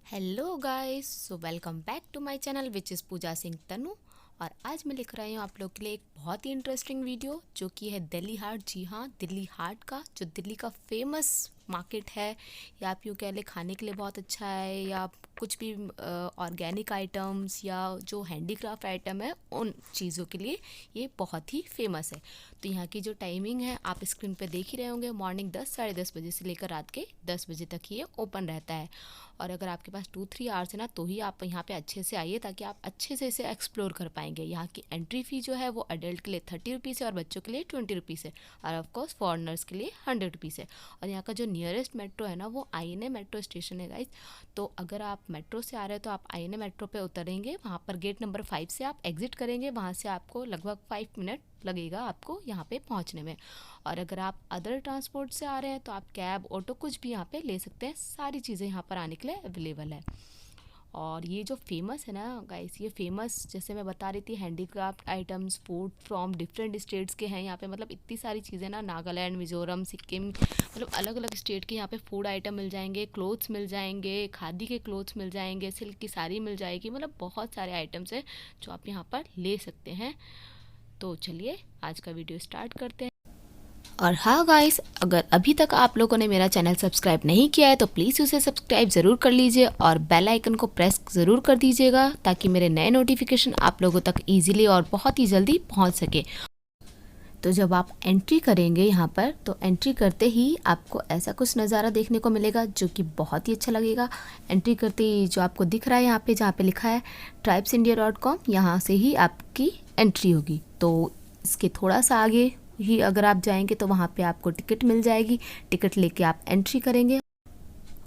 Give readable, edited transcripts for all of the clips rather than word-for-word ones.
Hello guys, so welcome back to my channel which is Pooja Singh Tanu. और आज मैं लिख रही हूँ आप लोग के लिए एक बहुत ही इंटरेस्टिंग वीडियो जो कि है दिल्ली हाट। जी हाँ, दिल्ली हाट का जो दिल्ली का फेमस मार्केट है, या आप यूँ कह लें खाने के लिए बहुत अच्छा है, या आप कुछ भी ऑर्गेनिक आइटम्स या जो हैंडीक्राफ्ट आइटम है उन चीज़ों के लिए ये बहुत ही फेमस है। तो यहाँ की जो टाइमिंग है आप स्क्रीन पे देख ही रहे होंगे, मॉर्निंग 10 साढ़े 10 बजे से लेकर रात के 10 बजे तक ये ओपन रहता है। और अगर आपके पास 2-3 आवर्स है ना, तो ही आप यहाँ पे अच्छे से आइए ताकि आप अच्छे से इसे एक्सप्लोर कर पाएंगे। यहाँ की एंट्री फ़ी जो है वो अडल्ट के लिए 30 रुपीज़ है और बच्चों के लिए 20 रुपीज़ है, और ऑफकोर्स फॉरनर्स के लिए 100 रुपीज़ है। और यहाँ का जो नियरेस्ट मेट्रो है ना वो आईएनए मेट्रो स्टेशन है गाइज। तो अगर आप मेट्रो से आ रहे हैं तो आप आईएनए मेट्रो पे उतरेंगे, वहाँ पर गेट नंबर 5 से आप एग्जिट करेंगे, वहाँ से आपको लगभग 5 मिनट लगेगा आपको यहाँ पे पहुँचने में। और अगर आप अदर ट्रांसपोर्ट से आ रहे हैं तो आप कैब, ऑटो कुछ भी यहाँ पे ले सकते हैं। सारी चीज़ें यहाँ पर आने के लिए अवेलेबल है। और ये जो फेमस है ना गाइस, ये फेमस जैसे मैं बता रही थी, handicraft items, food from different states के हैं यहाँ पे। मतलब इतनी सारी चीज़ें ना, नागालैंड, मिजोरम, सिक्किम, मतलब अलग अलग स्टेट के यहाँ पे फूड आइटम मिल जाएंगे, क्लोथ्स मिल जाएंगे, खादी के क्लोथ्स मिल जाएंगे, सिल्क की साड़ी मिल जाएगी। मतलब बहुत सारे आइटम्स हैं जो आप यहाँ पर ले सकते हैं। तो चलिए आज का वीडियो स्टार्ट करते हैं। और हाँ गाइस, अगर अभी तक आप लोगों ने मेरा चैनल सब्सक्राइब नहीं किया है तो प्लीज़ उसे सब्सक्राइब ज़रूर कर लीजिए और बेल आइकन को प्रेस ज़रूर कर दीजिएगा ताकि मेरे नए नोटिफिकेशन आप लोगों तक ईजिली और बहुत ही जल्दी पहुंच सके। तो जब आप एंट्री करेंगे यहाँ पर, तो एंट्री करते ही आपको ऐसा कुछ नज़ारा देखने को मिलेगा जो कि बहुत ही अच्छा लगेगा। एंट्री करते ही जो आपको दिख रहा है यहाँ पे, जहाँ पे लिखा है tribesindia.com, यहाँ से ही आपकी एंट्री होगी। तो इसके थोड़ा सा आगे ही अगर आप जाएंगे तो वहाँ पे आपको टिकट मिल जाएगी। टिकट लेके आप एंट्री करेंगे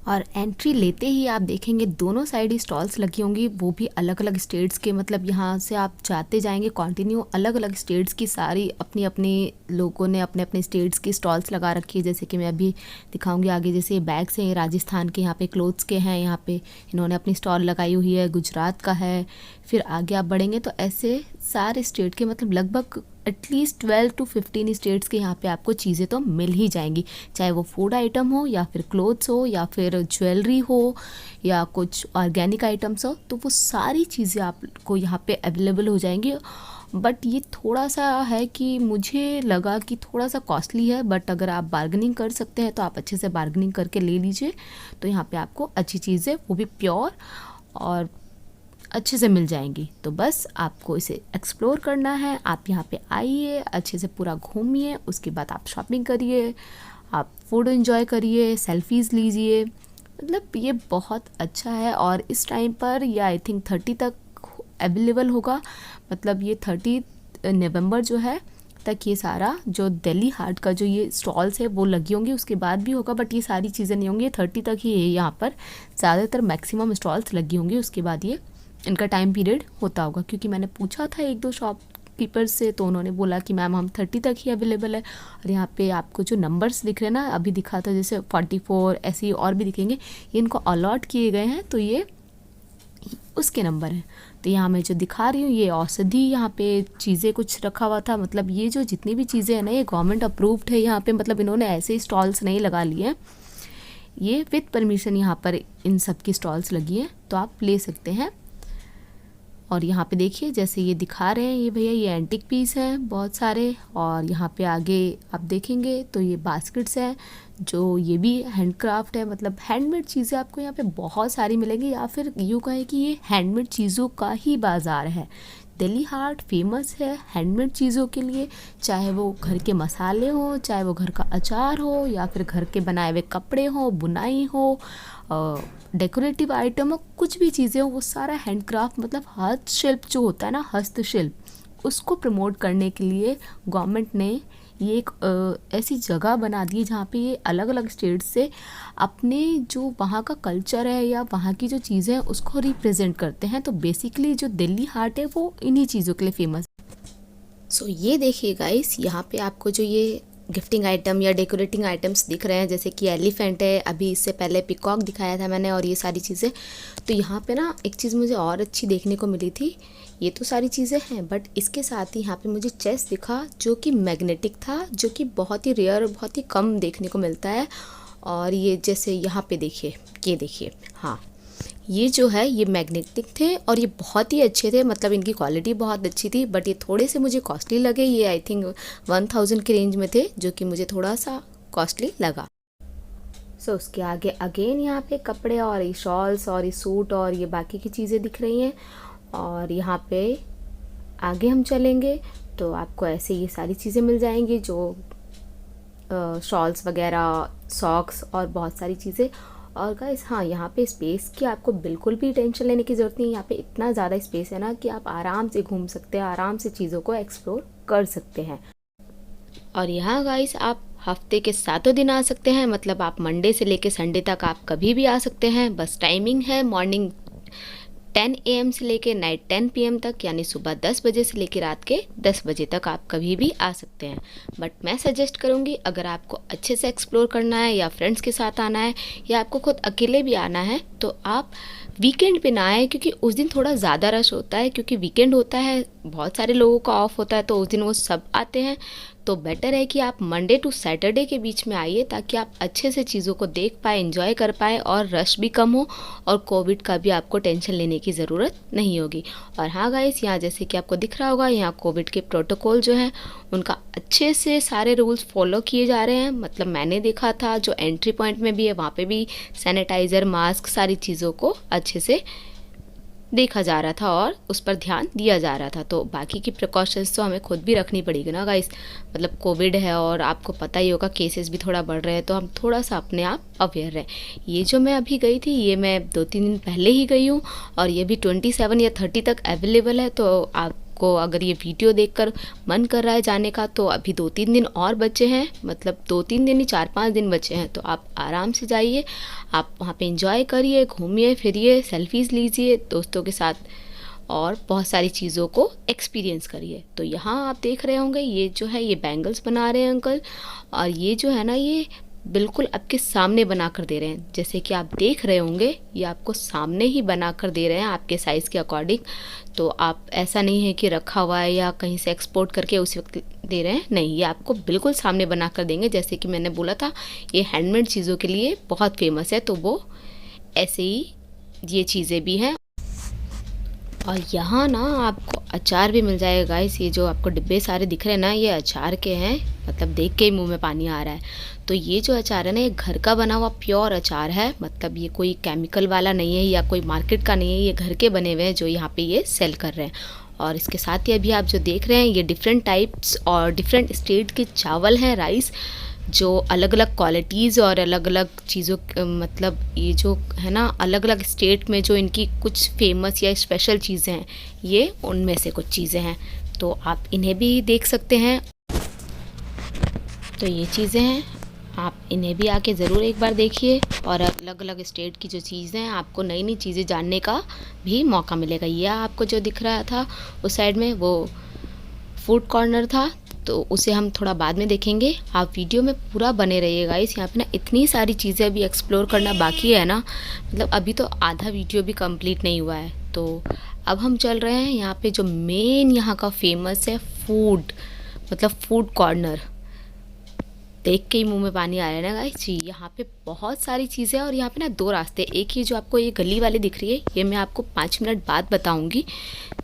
और एंट्री लेते ही आप देखेंगे दोनों साइड ही स्टॉल्स लगी होंगी, वो भी अलग अलग स्टेट्स के। मतलब यहाँ से आप जाते जाएंगे कंटिन्यू, अलग अलग स्टेट्स की सारी अपनी अपनी लोगों ने अपने अपने स्टेट्स की स्टॉल्स लगा रखी है। जैसे कि मैं अभी दिखाऊंगी आगे, जैसे बैग्स हैं राजस्थान के, यहाँ पे क्लोथ्स के हैं, यहाँ पे इन्होंने अपनी स्टॉल लगाई हुई है, गुजरात का है। फिर आगे आप बढ़ेंगे तो ऐसे सारे स्टेट के, मतलब लगभग एटलीस्ट 12 to 15 स्टेट्स के यहाँ पे आपको चीज़ें तो मिल ही जाएंगी, चाहे वो फूड आइटम हो या फिर क्लोथ्स हो या फिर ज्वेलरी हो या कुछ ऑर्गेनिक आइटम्स हो। तो वो सारी चीज़ें आपको यहाँ पे अवेलेबल हो जाएंगी। बट ये थोड़ा सा है कि मुझे लगा कि थोड़ा सा कॉस्टली है, बट अगर आप बार्गेनिंग कर सकते हैं तो आप अच्छे से बार्गेनिंग करके ले लीजिए। तो यहाँ पे आपको अच्छी चीज़ें, वो भी प्योर और अच्छे से मिल जाएंगी। तो बस आपको इसे एक्सप्लोर करना है। आप यहाँ पे आइए, अच्छे से पूरा घूमिए, उसके बाद आप शॉपिंग करिए, आप फूड एंजॉय करिए, सेल्फीज़ लीजिए। मतलब ये बहुत अच्छा है। और इस टाइम पर ये आई थिंक 30 तक अवेलेबल होगा। मतलब ये 30 नवंबर जो है तक ये सारा जो दिल्ली हाट का जो ये स्टॉल्स है वो लगी होंगी, उसके बाद भी होगा, बट ये सारी चीज़ें नहीं होंगी। 30 तक ही यहाँ पर ज़्यादातर मैक्सिमम स्टॉल्स लगी होंगी, उसके बाद ये इनका टाइम पीरियड होता होगा। क्योंकि मैंने पूछा था एक दो शॉपकीपर से, तो उन्होंने बोला कि मैम हम 30 तक ही अवेलेबल है। और यहाँ पे आपको जो नंबर्स दिख रहे हैं ना, अभी दिखा था जैसे 44, ऐसे ही और भी दिखेंगे, ये इनको अलॉट किए गए हैं, तो ये उसके नंबर हैं। तो यहाँ मैं जो दिखा रही हूँ ये औषधि, यहाँ पे चीज़ें कुछ रखा हुआ था। मतलब ये जो जितनी भी चीज़ें हैं ना, ये गवर्नमेंट अप्रूव्ड है यहाँ पे। मतलब इन्होंने ऐसे ही स्टॉल्स नहीं लगा लिए हैं, ये विद परमिशन यहाँ पर इन सब की स्टॉल्स लगी हैं, तो आप ले सकते हैं। और यहाँ पे देखिए जैसे ये दिखा रहे हैं ये भैया, ये एंटिक पीस हैं बहुत सारे। और यहाँ पे आगे आप देखेंगे तो ये बास्केट्स हैं, जो ये भी हैंडक्राफ्ट है। मतलब हैंडमेड चीज़ें आपको यहाँ पे बहुत सारी मिलेंगी, या फिर यूँ कहें कि ये हैंडमेड चीज़ों का ही बाज़ार है। दिल्ली हाट फेमस है हैंडमेड चीज़ों के लिए, चाहे वो घर के मसाले हो, चाहे वो घर का अचार हो, या फिर घर के बनाए हुए कपड़े हो, बुनाई हो, डेकोरेटिव आइटम हो, कुछ भी चीज़ें हो, वो सारा हैंडक्राफ्ट। मतलब हस्तशिल्प जो होता है ना, हस्तशिल्प, उसको प्रमोट करने के लिए गवर्नमेंट ने ये एक ऐसी जगह बना दी है जहाँ पे ये अलग अलग स्टेट से अपने जो वहाँ का कल्चर है या वहाँ की जो चीज़ें हैं उसको रिप्रेजेंट करते हैं। तो बेसिकली जो दिल्ली हाट है वो इन्हीं चीज़ों के लिए फेमस है। सो ये देखिए गाइस, यहाँ पे आपको जो ये गिफ्टिंग आइटम या डेकोरेटिंग आइटम्स दिख रहे हैं, जैसे कि एलिफेंट है, अभी इससे पहले पिकॉक दिखाया था मैंने, और ये सारी चीज़ें। तो यहाँ पे ना एक चीज़ मुझे और अच्छी देखने को मिली थी। ये तो सारी चीज़ें हैं, बट इसके साथ ही यहाँ पे मुझे चेस दिखा जो कि मैग्नेटिक था, जो कि बहुत ही रेयर, बहुत ही कम देखने को मिलता है। और ये जैसे यहाँ पे देखिए, ये देखिए, हाँ ये जो है ये मैग्नेटिक थे और ये बहुत ही अच्छे थे, मतलब इनकी क्वालिटी बहुत अच्छी थी, बट ये थोड़े से मुझे कॉस्टली लगे। ये आई थिंक 1000 के रेंज में थे, जो कि मुझे थोड़ा सा कॉस्टली लगा। सो उसके आगे अगेन यहाँ पे कपड़े और ये शॉल्स और ये सूट और ये बाकी की चीज़ें दिख रही हैं। और यहाँ पे आगे हम चलेंगे तो आपको ऐसे ये सारी चीज़ें मिल जाएंगी, जो शॉल्स वगैरह, सॉक्स और बहुत सारी चीज़ें। और गाइस हाँ, यहाँ पे स्पेस की आपको बिल्कुल भी टेंशन लेने की ज़रूरत नहीं है। यहाँ पे इतना ज़्यादा स्पेस है ना कि आप आराम से घूम सकते हैं, आराम से चीज़ों को एक्सप्लोर कर सकते हैं। और यहाँ गाइस आप हफ्ते के 7 दिन आ सकते हैं, मतलब आप मंडे से लेके संडे तक आप कभी भी आ सकते हैं। बस टाइमिंग है मॉर्निंग 10 AM से लेके नाइट 10 PM तक, यानी सुबह 10 बजे से लेके रात के 10 बजे तक आप कभी भी आ सकते हैं। बट मैं सजेस्ट करूँगी, अगर आपको अच्छे से एक्सप्लोर करना है या फ्रेंड्स के साथ आना है या आपको खुद अकेले भी आना है, तो आप वीकेंड पे ना आए, क्योंकि उस दिन थोड़ा ज़्यादा रश होता है, क्योंकि वीकेंड होता है, बहुत सारे लोगों का ऑफ होता है, तो उस दिन वो सब आते हैं। तो बेटर है कि आप मंडे टू सैटरडे के बीच में आइए, ताकि आप अच्छे से चीज़ों को देख पाए, एंजॉय कर पाए और रश भी कम हो और कोविड का भी आपको टेंशन लेने की ज़रूरत नहीं होगी। और हाँ गाइस, यहाँ जैसे कि आपको दिख रहा होगा, यहाँ कोविड के प्रोटोकॉल जो हैं उनका अच्छे से सारे रूल्स फॉलो किए जा रहे हैं। मतलब मैंने देखा था जो एंट्री पॉइंट में भी है, वहाँ पे भी सैनिटाइज़र, मास्क, सारी चीज़ों को अच्छे से देखा जा रहा था और उस पर ध्यान दिया जा रहा था। तो बाकी की प्रिकॉशंस तो हमें खुद भी रखनी पड़ेगी ना गाइस, मतलब कोविड है और आपको पता ही होगा केसेस भी थोड़ा बढ़ रहे हैं, तो हम थोड़ा सा अपने आप अवेयर रहें। ये जो मैं अभी गई थी, ये मैं 2-3 दिन पहले ही गई हूँ और ये भी 27 या 30 तक अवेलेबल है। तो आपको अगर ये वीडियो देखकर मन कर रहा है जाने का, तो अभी 2-3 दिन और बचे हैं, मतलब 2-3 दिन ही, 4-5 दिन बचे हैं। तो आप आराम से जाइए, आप वहाँ पे एंजॉय करिए, घूमिए फिरिए, सेल्फीज़ लीजिए दोस्तों के साथ और बहुत सारी चीज़ों को एक्सपीरियंस करिए। तो यहाँ आप देख रहे होंगे, ये जो है ये बैंगल्स बना रहे हैं अंकल, और ये जो है ना ये बिल्कुल आपके सामने बना कर दे रहे हैं। जैसे कि आप देख रहे होंगे, ये आपको सामने ही बना कर दे रहे हैं आपके साइज़ के अकॉर्डिंग। तो आप ऐसा नहीं है कि रखा हुआ है या कहीं से एक्सपोर्ट करके उसी वक्त दे रहे हैं, नहीं, ये आपको बिल्कुल सामने बना कर देंगे। जैसे कि मैंने बोला था, ये हैंडमेड चीज़ों के लिए बहुत फेमस है, तो वो ऐसे ही ये चीज़ें भी हैं। और यहाँ ना आपको अचार भी मिल जाएगा गाइस। ये जो आपको डिब्बे सारे दिख रहे हैं ना, ये अचार के हैं, मतलब देख के ही मुंह में पानी आ रहा है। तो ये जो अचार है ना, ये घर का बना हुआ प्योर अचार है, मतलब ये कोई केमिकल वाला नहीं है या कोई मार्केट का नहीं है, ये घर के बने हुए हैं जो यहाँ पे ये सेल कर रहे हैं। और इसके साथ ही अभी आप जो देख रहे हैं, ये डिफरेंट टाइप्स और डिफरेंट स्टेट के चावल हैं, राइस, जो अलग अलग क्वालिटीज़ और अलग अलग चीज़ों, मतलब ये जो है ना अलग अलग स्टेट में जो इनकी कुछ फेमस या स्पेशल चीज़ें हैं, ये उनमें से कुछ चीज़ें हैं। तो आप इन्हें भी देख सकते हैं। तो ये चीज़ें हैं, आप इन्हें भी आके ज़रूर एक बार देखिए। और अलग अलग स्टेट की जो चीज़ें हैं, आपको नई नई चीज़ें जानने का भी मौका मिलेगा। ये आपको जो दिख रहा था उस साइड में, वो फूड कॉर्नर था, तो उसे हम थोड़ा बाद में देखेंगे। आप वीडियो में पूरा बने रहिएगा। इस यहाँ पे ना इतनी सारी चीज़ें अभी एक्सप्लोर करना बाकी है ना, मतलब अभी तो आधा वीडियो भी कंप्लीट नहीं हुआ है। तो अब हम चल रहे हैं यहाँ पे जो मेन यहाँ का फेमस है फूड, मतलब फूड कॉर्नर। देख के ही मुंह में पानी आ रहा है ना गाइस जी। यहाँ पे बहुत सारी चीज़ें हैं और यहाँ पे ना 2 रास्ते, एक ही जो आपको ये गली वाली दिख रही है, ये मैं आपको 5 मिनट बाद बताऊंगी।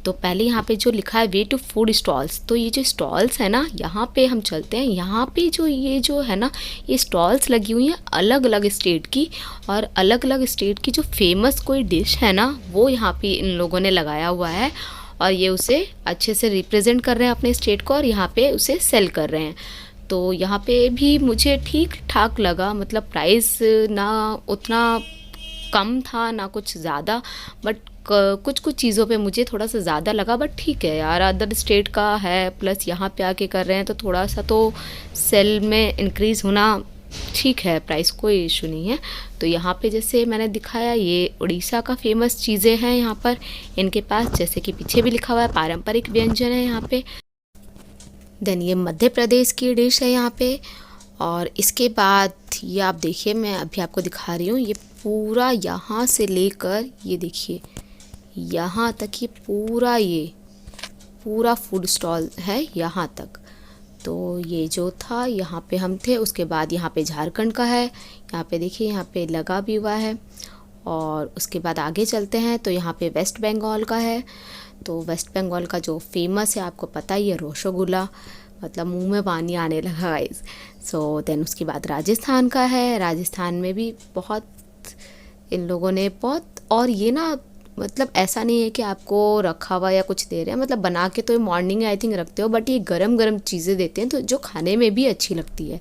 तो पहले यहाँ पे जो लिखा है वे टू फूड स्टॉल्स, तो ये जो स्टॉल्स है ना, यहाँ पे हम चलते हैं। यहाँ पे जो ये जो है ना, ये स्टॉल्स लगी हुई हैं अलग अलग स्टेट की, और अलग अलग स्टेट की जो फेमस कोई डिश है ना, वो यहाँ पे इन लोगों ने लगाया हुआ है और ये उसे अच्छे से रिप्रेजेंट कर रहे हैं अपने स्टेट को, और यहाँ पे उसे सेल कर रहे हैं। तो यहाँ पे भी मुझे ठीक ठाक लगा, मतलब प्राइस ना उतना कम था ना कुछ ज़्यादा, बट कुछ कुछ चीज़ों पे मुझे थोड़ा सा ज़्यादा लगा। बट ठीक है यार, अदर स्टेट का है, प्लस यहाँ पे आके कर रहे हैं, तो थोड़ा सा तो सेल में इंक्रीज़ होना ठीक है, प्राइस कोई इशू नहीं है। तो यहाँ पे जैसे मैंने दिखाया, ये उड़ीसा का फेमस चीज़ें हैं यहाँ पर इनके पास, जैसे कि पीछे भी लिखा हुआ है पारंपरिक व्यंजन है यहाँ पे। देन ये मध्य प्रदेश की डिश है यहाँ पे। और इसके बाद ये आप देखिए, मैं अभी आपको दिखा रही हूँ, ये पूरा यहाँ से लेकर ये देखिए यहाँ तक, ये पूरा फूड स्टॉल है यहाँ तक। तो ये जो था यहाँ पे हम थे, उसके बाद यहाँ पे झारखंड का है, यहाँ पे देखिए यहाँ पे लगा भी हुआ है। और उसके बाद आगे चलते हैं तो यहाँ पे वेस्ट बंगाल का है। तो वेस्ट बंगाल का जो फेमस है आपको पता ही है, रसगुल्ला, मतलब मुंह में पानी आने लगा गाइस। सो देन उसके बाद राजस्थान का है। राजस्थान में भी बहुत इन लोगों ने बहुत, और ये ना मतलब ऐसा नहीं है कि आपको रखा हुआ या कुछ दे रहे हैं, मतलब बना के तो ये मॉर्निंग आई थिंक रखते हो, बट ये गरम गरम चीज़ें देते हैं तो जो खाने में भी अच्छी लगती है।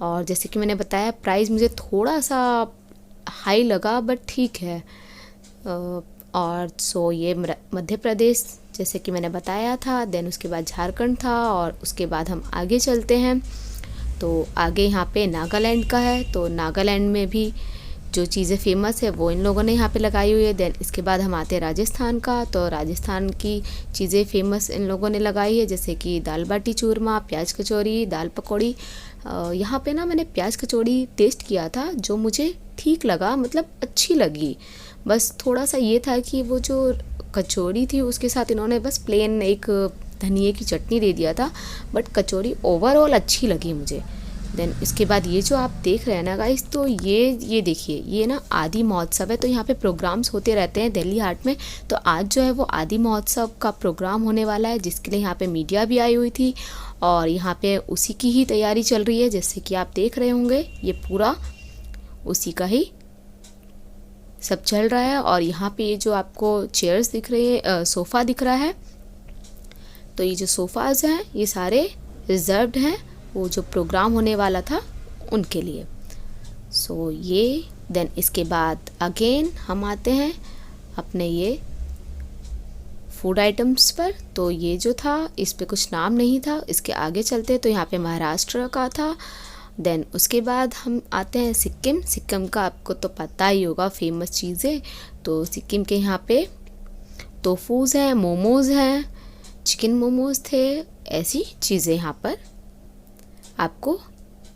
और जैसे कि मैंने बताया प्राइस मुझे थोड़ा सा हाई लगा बट ठीक है। और सो ये मध्य प्रदेश जैसे कि मैंने बताया था। देन उसके बाद झारखंड था और उसके बाद हम आगे चलते हैं तो आगे यहाँ पे नागालैंड का है। तो नागालैंड में भी जो चीज़ें फेमस है वो इन लोगों ने यहाँ पे लगाई हुई है। देन इसके बाद हम आते हैं राजस्थान का। तो राजस्थान की चीज़ें फेमस इन लोगों ने लगाई है, जैसे कि दाल बाटी चूरमा, प्याज कचौरी, दाल पकौड़ी। यहाँ पे ना मैंने प्याज कचौड़ी टेस्ट किया था जो मुझे ठीक लगा, मतलब अच्छी लगी। बस थोड़ा सा ये था कि वो जो कचौड़ी थी उसके साथ इन्होंने बस प्लेन एक धनिए की चटनी दे दिया था, बट कचौड़ी ओवरऑल अच्छी लगी मुझे। देन इसके बाद ये जो आप देख रहे हैं ना गाइस, तो ये देखिए, ये ना आदि महोत्सव है। तो यहाँ पे प्रोग्राम्स होते रहते हैं दिल्ली हाट में। तो आज जो है वो आदि महोत्सव का प्रोग्राम होने वाला है, जिसके लिए यहाँ पे मीडिया भी आई हुई थी और यहाँ पे उसी की ही तैयारी चल रही है। जैसे कि आप देख रहे होंगे ये पूरा उसी का ही सब चल रहा है। और यहाँ पे ये जो आपको चेयर्स दिख रही है, सोफ़ा दिख रहा है, तो ये जो सोफ़ाज़ हैं ये सारे रिजर्व्ड हैं वो जो प्रोग्राम होने वाला था उनके लिए। सो ये देन इसके बाद अगेन हम आते हैं अपने ये फूड आइटम्स पर। तो ये जो था इस पे कुछ नाम नहीं था, इसके आगे चलते तो यहाँ पे महाराष्ट्र का था। देन उसके बाद हम आते हैं सिक्किम। सिक्किम का आपको तो पता ही होगा फेमस चीज़ें। तो सिक्किम के यहाँ पे टोफूज़ हैं, मोमोज़ हैं, चिकन मोमोज़ थे, ऐसी चीज़ें यहाँ पर आपको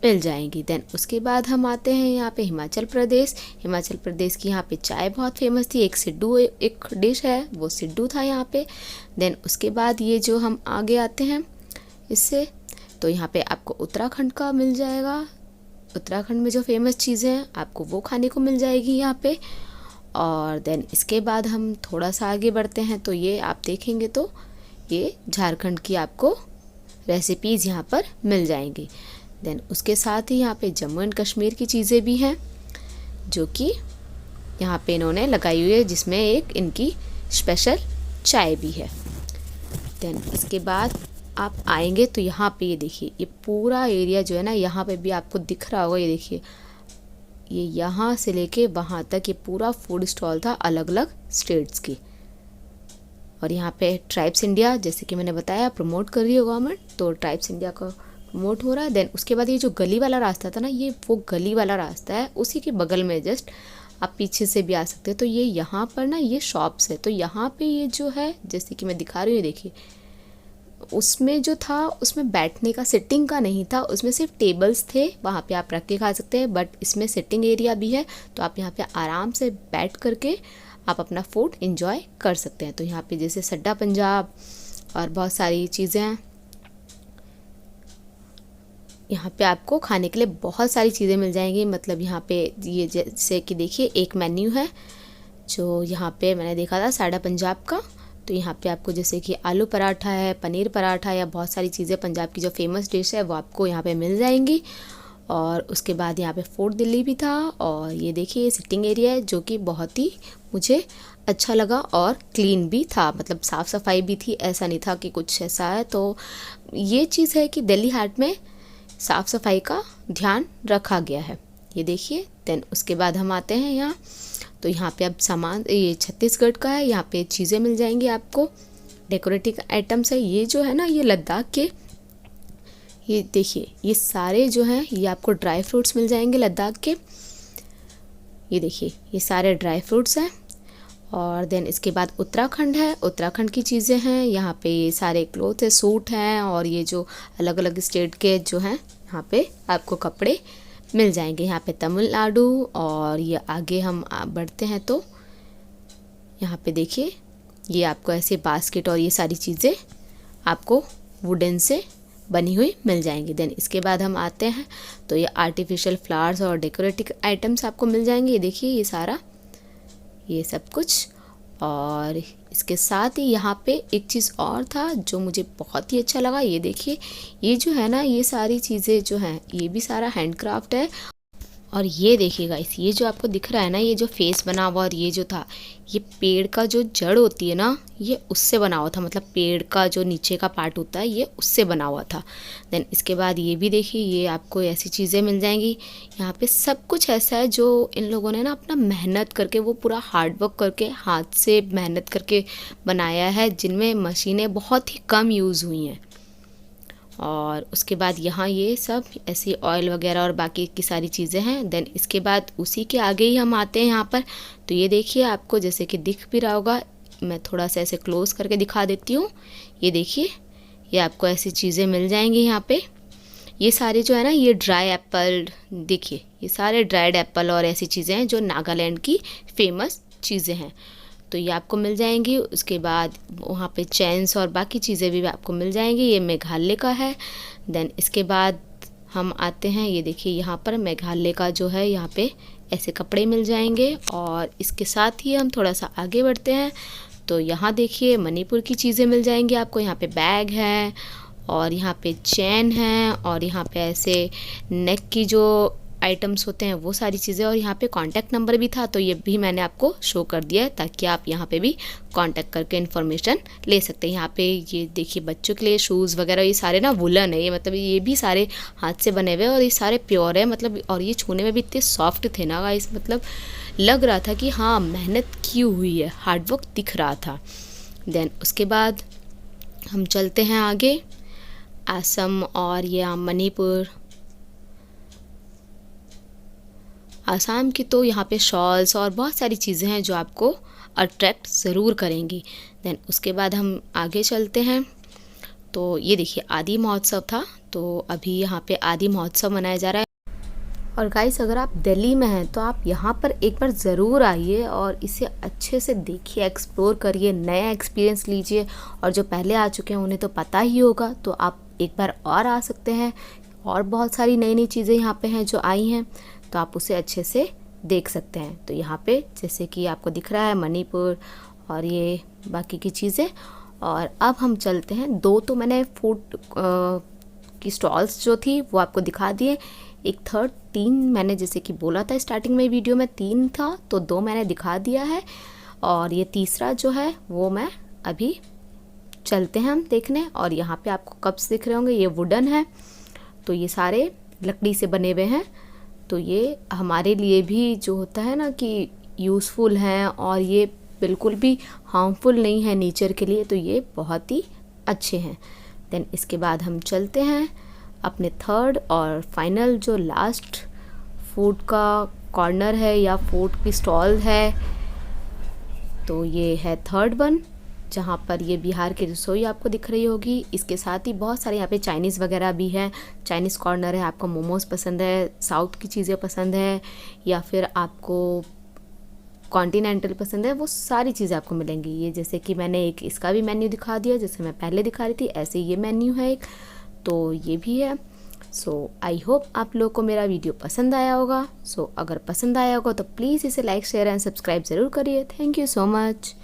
मिल जाएंगी। देन उसके बाद हम आते हैं यहाँ पे हिमाचल प्रदेश। हिमाचल प्रदेश की यहाँ पे चाय बहुत फेमस थी। एक सिड्डू एक डिश है, वो सिड्डू था यहाँ पे। देन उसके बाद ये जो हम आगे आते हैं इससे, तो यहाँ पे आपको उत्तराखंड का मिल जाएगा। उत्तराखंड में जो फेमस चीज़ें हैं आपको वो खाने को मिल जाएगी यहाँ पे। और देन इसके बाद हम थोड़ा सा आगे बढ़ते हैं तो ये आप देखेंगे तो ये झारखंड की आपको रेसिपीज़ यहाँ पर मिल जाएंगी। देन उसके साथ ही यहाँ पे जम्मू एंड कश्मीर की चीज़ें भी हैं जो कि यहाँ पे इन्होंने लगाई हुई है, जिसमें एक इनकी स्पेशल चाय भी है। देन इसके बाद आप आएंगे तो यहाँ पे ये देखिए, ये पूरा एरिया जो है ना, यहाँ पे भी आपको दिख रहा होगा, ये देखिए, ये यहाँ से लेके वहाँ तक ये पूरा फूड स्टॉल था अलग अलग स्टेट्स की। और यहाँ पे ट्राइब्स इंडिया, जैसे कि मैंने बताया, प्रमोट कर रही है गवर्नमेंट, तो ट्राइब्स इंडिया का प्रमोट हो रहा है। देन उसके बाद ये जो गली वाला रास्ता था ना, ये वो गली वाला रास्ता है, उसी के बगल में जस्ट आप पीछे से भी आ सकते हैं। तो ये यहाँ पर ना ये शॉप्स है। तो यहाँ पे ये जो है जैसे कि मैं दिखा रही हूँ, देखिए, उसमें जो था उसमें बैठने का, सिटिंग का नहीं था, उसमें सिर्फ टेबल्स थे, वहाँ पे आप रख के खा सकते हैं। बट इसमें सिटिंग एरिया भी है, तो आप यहाँ पे आराम से बैठ करके आप अपना फूड इंजॉय कर सकते हैं। तो यहाँ पे जैसे सड्डा पंजाब और बहुत सारी चीज़ें हैं। यहाँ पे आपको खाने के लिए बहुत सारी चीज़ें मिल जाएंगी। मतलब यहाँ पे ये जैसे कि देखिए एक मेन्यू है जो यहाँ पे मैंने देखा था साडा पंजाब का। तो यहाँ पे आपको जैसे कि आलू पराठा है, पनीर पराठा या बहुत सारी चीज़ें पंजाब की जो फेमस डिश है वो आपको यहाँ पे मिल जाएंगी। और उसके बाद यहाँ पे फोर्ट दिल्ली भी था। और ये देखिए ये सिटिंग एरिया है जो कि बहुत ही मुझे अच्छा लगा और क्लीन भी था, मतलब साफ़ सफाई भी थी, ऐसा नहीं था कि कुछ ऐसा है। तो ये चीज़ है कि दिल्ली हाट में साफ़ सफाई का ध्यान रखा गया है, ये देखिए। देन उसके बाद हम आते हैं यहाँ, तो यहाँ पे अब सामान ये छत्तीसगढ़ का है। यहाँ पे चीज़ें मिल जाएंगी आपको, डेकोरेटिव आइटम्स है। ये जो है ना ये लद्दाख के, ये देखिए ये सारे जो हैं ये आपको ड्राई फ्रूट्स मिल जाएंगे लद्दाख के। ये देखिए ये सारे ड्राई फ्रूट्स हैं। और देन इसके बाद उत्तराखंड है, उत्तराखंड की चीज़ें हैं। यहाँ पे ये सारे क्लोथ है, सूट हैं, और ये जो अलग अलग स्टेट के जो हैं यहाँ पे आपको कपड़े मिल जाएंगे। यहाँ पे तमिलनाडु। और ये आगे हम बढ़ते हैं तो यहाँ पे देखिए ये आपको ऐसे बास्केट और ये सारी चीज़ें आपको वुडन से बनी हुई मिल जाएंगी। देन इसके बाद हम आते हैं तो ये आर्टिफिशियल फ्लावर्स और डेकोरेटिव आइटम्स आपको मिल जाएंगे। ये देखिए ये सारा ये सब कुछ। और इसके साथ ही यहाँ पे एक चीज़ और था जो मुझे बहुत ही अच्छा लगा। ये देखिए, ये जो है ना, ये सारी चीज़ें जो हैं ये भी सारा हैंडक्राफ्ट है। और ये देखिए गाइस, ये जो आपको दिख रहा है ना, ये जो फेस बना हुआ और ये जो था, ये पेड़ का जो जड़ होती है ना, ये उससे बना हुआ था। मतलब पेड़ का जो नीचे का पार्ट होता है ये उससे बना हुआ था। देन इसके बाद ये भी देखिए, ये आपको ऐसी चीज़ें मिल जाएंगी। यहाँ पे सब कुछ ऐसा है जो इन लोगों ने ना अपना मेहनत करके, वो पूरा हार्ड वर्क करके, हाथ से मेहनत करके बनाया है, जिनमें मशीनें बहुत ही कम यूज़ हुई हैं। और उसके बाद यहाँ ये सब ऐसी ऑयल वगैरह और बाकी की सारी चीज़ें हैं। देन इसके बाद उसी के आगे ही हम आते हैं यहाँ पर। तो ये देखिए, आपको जैसे कि दिख भी रहा होगा, मैं थोड़ा सा ऐसे क्लोज करके दिखा देती हूँ। ये देखिए, ये आपको ऐसी चीज़ें मिल जाएंगी यहाँ पे। ये सारे जो है ना, ये ड्राई एप्पल, देखिए ये सारे ड्राइड एप्पल और ऐसी चीज़ें हैं जो नागालैंड की फेमस चीज़ें हैं। तो ये आपको मिल जाएंगी। उसके बाद वहाँ पे चेन्स और बाकी चीज़ें भी आपको मिल जाएंगी। ये मेघालय का है। देन इसके बाद हम आते हैं, ये देखिए यहाँ पर मेघालय का जो है, यहाँ पे ऐसे कपड़े मिल जाएंगे। और इसके साथ ही हम थोड़ा सा आगे बढ़ते हैं तो यहाँ देखिए मणिपुर की चीज़ें मिल जाएंगी आपको। यहाँ पे बैग है और यहाँ पे चैन है और यहाँ पे ऐसे नेक की जो आइटम्स होते हैं वो सारी चीज़ें। और यहाँ पे कांटेक्ट नंबर भी था, तो ये भी मैंने आपको शो कर दिया है ताकि आप यहाँ पे भी कांटेक्ट करके इन्फॉर्मेशन ले सकते हैं। यहाँ पे ये देखिए बच्चों के लिए शूज़ वगैरह, ये सारे ना वुलन है, ये मतलब ये भी सारे हाथ से बने हुए हैं और ये सारे प्योर है। मतलब और ये छूने में भी इतने सॉफ्ट थे ना गाइस, मतलब लग रहा था कि हाँ मेहनत की हुई है, हार्डवर्क दिख रहा था। देन उसके बाद हम चलते हैं आगे, असम और ये मणिपुर, आसाम की। तो यहाँ पे शॉल्स और बहुत सारी चीज़ें हैं जो आपको अट्रैक्ट ज़रूर करेंगी। देन उसके बाद हम आगे चलते हैं। तो ये देखिए आदि महोत्सव था, तो अभी यहाँ पे आदि महोत्सव मनाया जा रहा है। और गाइस, अगर आप दिल्ली में हैं तो आप यहाँ पर एक बार ज़रूर आइए और इसे अच्छे से देखिए, एक्सप्लोर करिए, नया एक्सपीरियंस लीजिए। और जो पहले आ चुके हैं उन्हें तो पता ही होगा, तो आप एक बार और आ सकते हैं। और बहुत सारी नई नई चीज़ें यहाँ पे हैं जो आई हैं, तो आप उसे अच्छे से देख सकते हैं। तो यहाँ पे जैसे कि आपको दिख रहा है मणिपुर और ये बाकी की चीज़ें। और अब हम चलते हैं, दो तो मैंने फूड की स्टॉल्स जो थी वो आपको दिखा दिए, एक थर्ड, तीन मैंने जैसे कि बोला था स्टार्टिंग में वीडियो में, तीन था तो दो मैंने दिखा दिया है। और ये तीसरा जो है वो मैं अभी चलते हैं हम देखने। और यहाँ पे आपको कप्स दिख रहे होंगे, ये वुडन है, तो ये सारे लकड़ी से बने हुए हैं। तो ये हमारे लिए भी जो होता है ना कि यूज़फुल हैं और ये बिल्कुल भी हार्मफुल नहीं है नेचर के लिए, तो ये बहुत ही अच्छे हैं। देन इसके बाद हम चलते हैं अपने थर्ड और फाइनल जो लास्ट फूड का कॉर्नर है या फूड की स्टॉल है, तो ये है थर्ड वन, जहाँ पर ये बिहार की रसोई आपको दिख रही होगी। इसके साथ ही बहुत सारे यहाँ पे चाइनीज़ वगैरह भी है, चाइनीज़ कॉर्नर है। आपको मोमोज़ पसंद है, साउथ की चीज़ें पसंद है, या फिर आपको कॉन्टिनेंटल पसंद है, वो सारी चीज़ें आपको मिलेंगी। ये जैसे कि मैंने एक इसका भी मेन्यू दिखा दिया, जैसे मैं पहले दिखा रही थी, ऐसे ये मेन्यू है एक, तो ये भी है। सो आई होप आप लोग को मेरा वीडियो पसंद आया होगा। सो अगर पसंद आया होगा तो प्लीज़ इसे लाइक, शेयर एंड सब्सक्राइब ज़रूर करिए। Thank you so much.